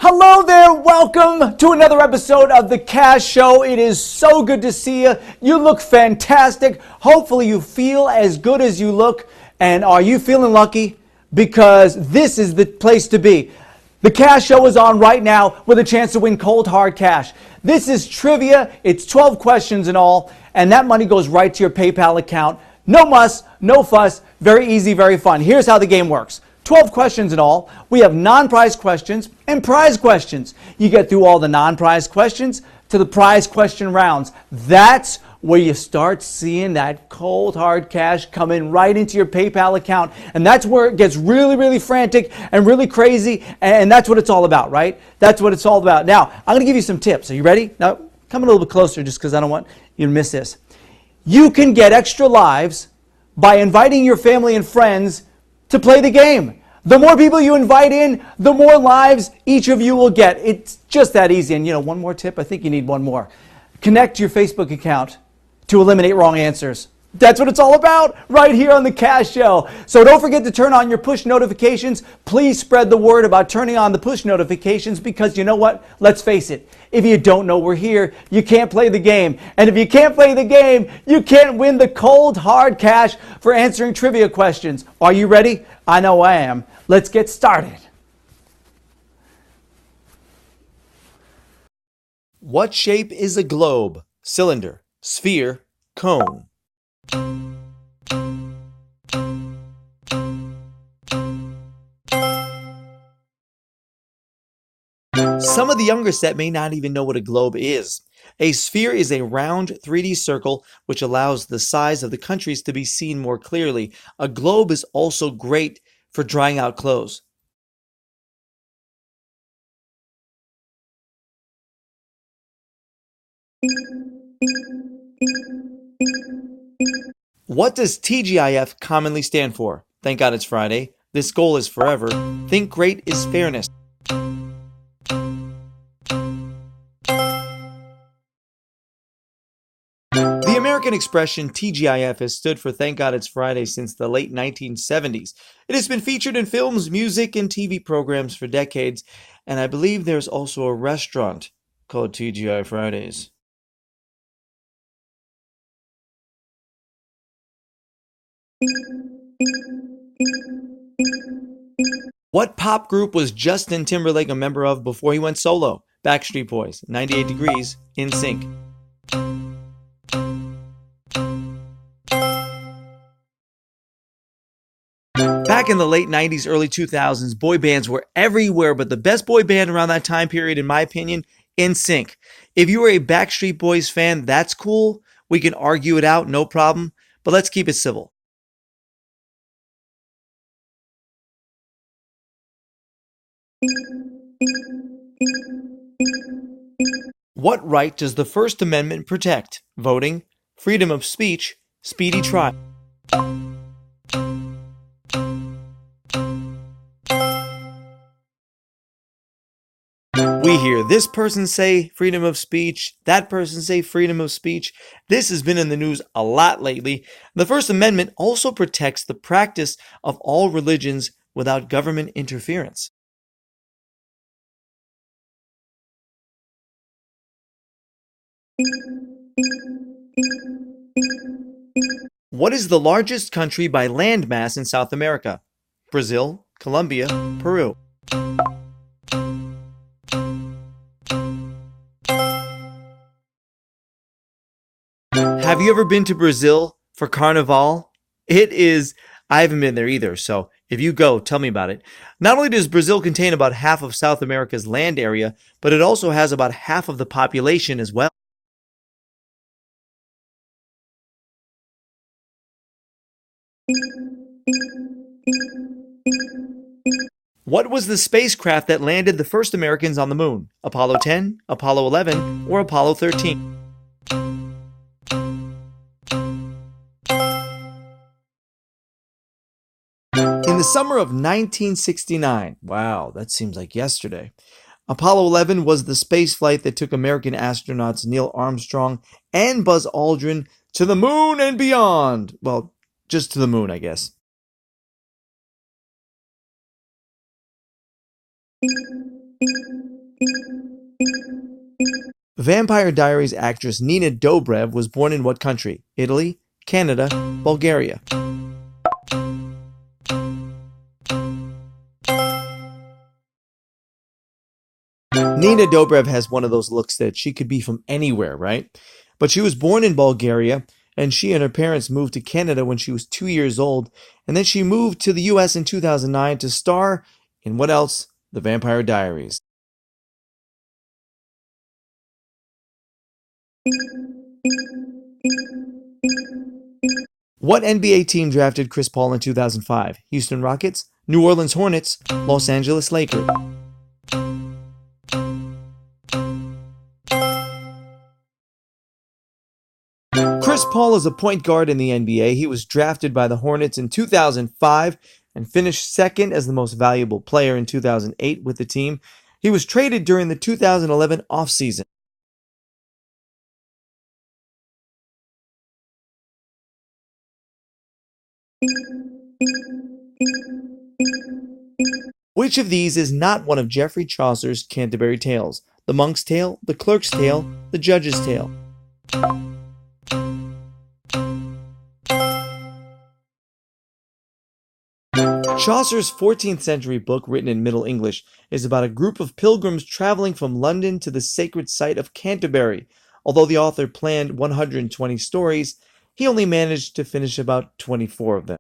Hello there, welcome to another episode of The Cash Show. It is so good to see you. You look fantastic. Hopefully you feel as good as you look. And are you feeling lucky? Because this is the place to be. The Cash Show is on right now with a chance to win cold hard cash. This is trivia. It's 12 questions in all, and that money goes right to your PayPal account. No muss, no fuss, very easy, very fun. Here's how the game works. 12 questions in all. We have non-prize questions and prize questions. You get through all the non-prize questions to the prize question rounds. That's where you start seeing that cold hard cash come in right into your PayPal account. And that's where it gets really, really frantic and really crazy. And that's what it's all about, right? That's what it's all about. Now, I'm going to give you some tips. Are you ready? Now, come a little bit closer just because I don't want you to miss this. You can get extra lives by inviting your family and friends to play the game. The more people you invite in, the more lives each of you will get. It's just that easy. And one more tip, I think you need one more. Connect your Facebook account to eliminate wrong answers. That's what it's all about right here on The Cash Show. So don't forget to turn on your push notifications. Please spread the word about turning on the push notifications because you know what? Let's face it. If you don't know we're here, you can't play the game. And if you can't play the game, you can't win the cold, hard cash for answering trivia questions. Are you ready? I know I am. Let's get started. What shape is a globe? Cylinder, sphere, cone. Some of the younger set may not even know what a globe is. A sphere is a round 3D circle which allows the size of the countries to be seen more clearly. A globe is also great for drying out clothes. What does TGIF commonly stand for? Thank God it's Friday. This goal is forever. Think great is fairness. The American expression TGIF has stood for Thank God It's Friday since the late 1970s. It has been featured in films, music, and TV programs for decades, and I believe there's also a restaurant called TGI Fridays. What pop group was Justin Timberlake a member of before he went solo? Backstreet Boys, 98 Degrees, NSYNC. Back in the late 90s, early 2000s, boy bands were everywhere, but the best boy band around that time period, in my opinion, NSYNC. If you were a Backstreet Boys fan, that's cool. We can argue it out, no problem, but let's keep it civil. What right does the First Amendment protect? Voting, freedom of speech, speedy trial. We hear this person say freedom of speech, that person say freedom of speech. This has been in the news a lot lately. The First Amendment also protects the practice of all religions without government interference. What is the largest country by landmass in South America? Brazil, Colombia, Peru. Have you ever been to Brazil for Carnival? I haven't been there either, so if you go, tell me about it. Not only does Brazil contain about half of South America's land area, but it also has about half of the population as well. What was the spacecraft that landed the first Americans on the moon? Apollo 10, Apollo 11, or Apollo 13? In the summer of 1969, wow, that seems like yesterday, Apollo 11 was the space flight that took American astronauts Neil Armstrong and Buzz Aldrin to the moon and beyond. Well, just to the moon, I guess. Vampire Diaries actress Nina Dobrev was born in what country? Italy, Canada, Bulgaria. Nina Dobrev has one of those looks that she could be from anywhere, right? But she was born in Bulgaria, and she and her parents moved to Canada when she was 2 years old, and then she moved to the US in 2009 to star in what else? The Vampire Diaries. What NBA team drafted Chris Paul in 2005? Houston Rockets, New Orleans Hornets, Los Angeles Lakers. Chris Paul is a point guard in the NBA. He was drafted by the Hornets in 2005 and finished second as the most valuable player in 2008 with the team. He was traded during the 2011 offseason. Which of these is not one of Geoffrey Chaucer's Canterbury Tales? The Monk's Tale, the Clerk's Tale, the Judge's Tale. Chaucer's 14th century book, written in Middle English, is about a group of pilgrims traveling from London to the sacred site of Canterbury. Although the author planned 120 stories, he only managed to finish about 24 of them.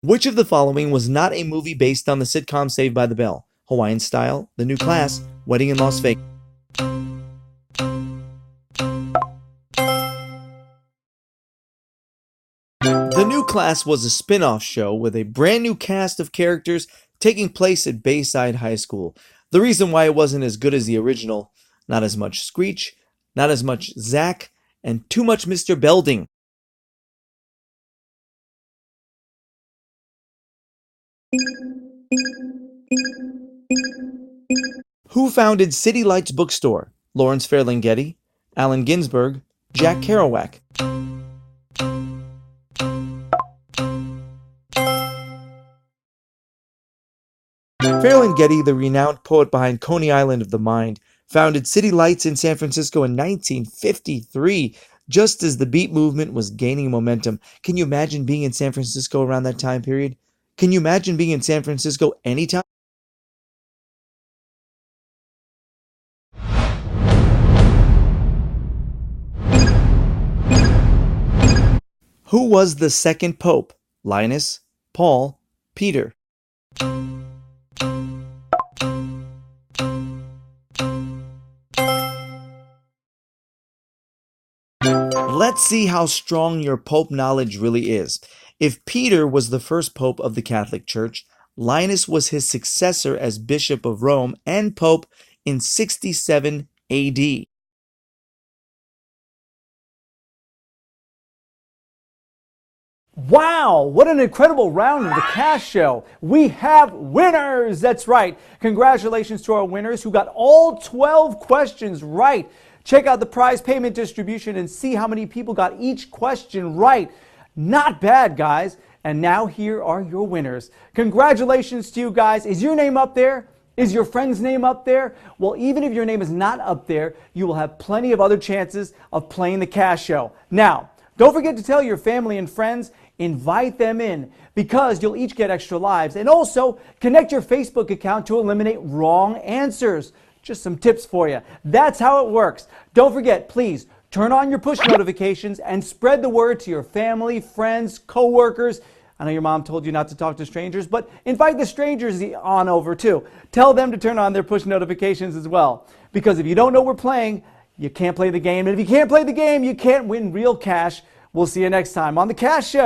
Which of the following was not a movie based on the sitcom Saved by the Bell? Hawaiian Style, The New Class, Wedding in Las Vegas. The New Class was a spin-off show with a brand new cast of characters taking place at Bayside High School. The reason why it wasn't as good as the original, not as much Screech, not as much Zach, and too much Mr. Belding. Who founded City Lights Bookstore? Lawrence Ferlinghetti, Allen Ginsberg, Jack Kerouac. Ferlinghetti, the renowned poet behind Coney Island of the Mind, founded City Lights in San Francisco in 1953, just as the beat movement was gaining momentum. Can you imagine being in San Francisco around that time period? Can you imagine being in San Francisco anytime? Who was the second pope? Linus, Paul, Peter. Let's see how strong your pope knowledge really is. If Peter was the first pope of the Catholic Church, Linus was his successor as Bishop of Rome and Pope in 67 AD. Wow, what an incredible round of the Cash Show. We have winners. That's right. Congratulations to our winners who got all 12 questions right. Check out the prize payment distribution and see how many people got each question right. Not bad, guys. And now here are your winners. Congratulations to you guys. Is your name up there? Is your friend's name up there? Well, even if your name is not up there, you will have plenty of other chances of playing the Cash Show. Now, don't forget to tell your family and friends, invite them in, because you'll each get extra lives. And also, connect your Facebook account to eliminate wrong answers. Just some tips for you. That's how it works. Don't forget, please, turn on your push notifications and spread the word to your family, friends, co-workers. I know your mom told you not to talk to strangers, but invite the strangers on over too. Tell them to turn on their push notifications as well. Because if you don't know we're playing, you can't play the game. And if you can't play the game, you can't win real cash. We'll see you next time on The Cash Show.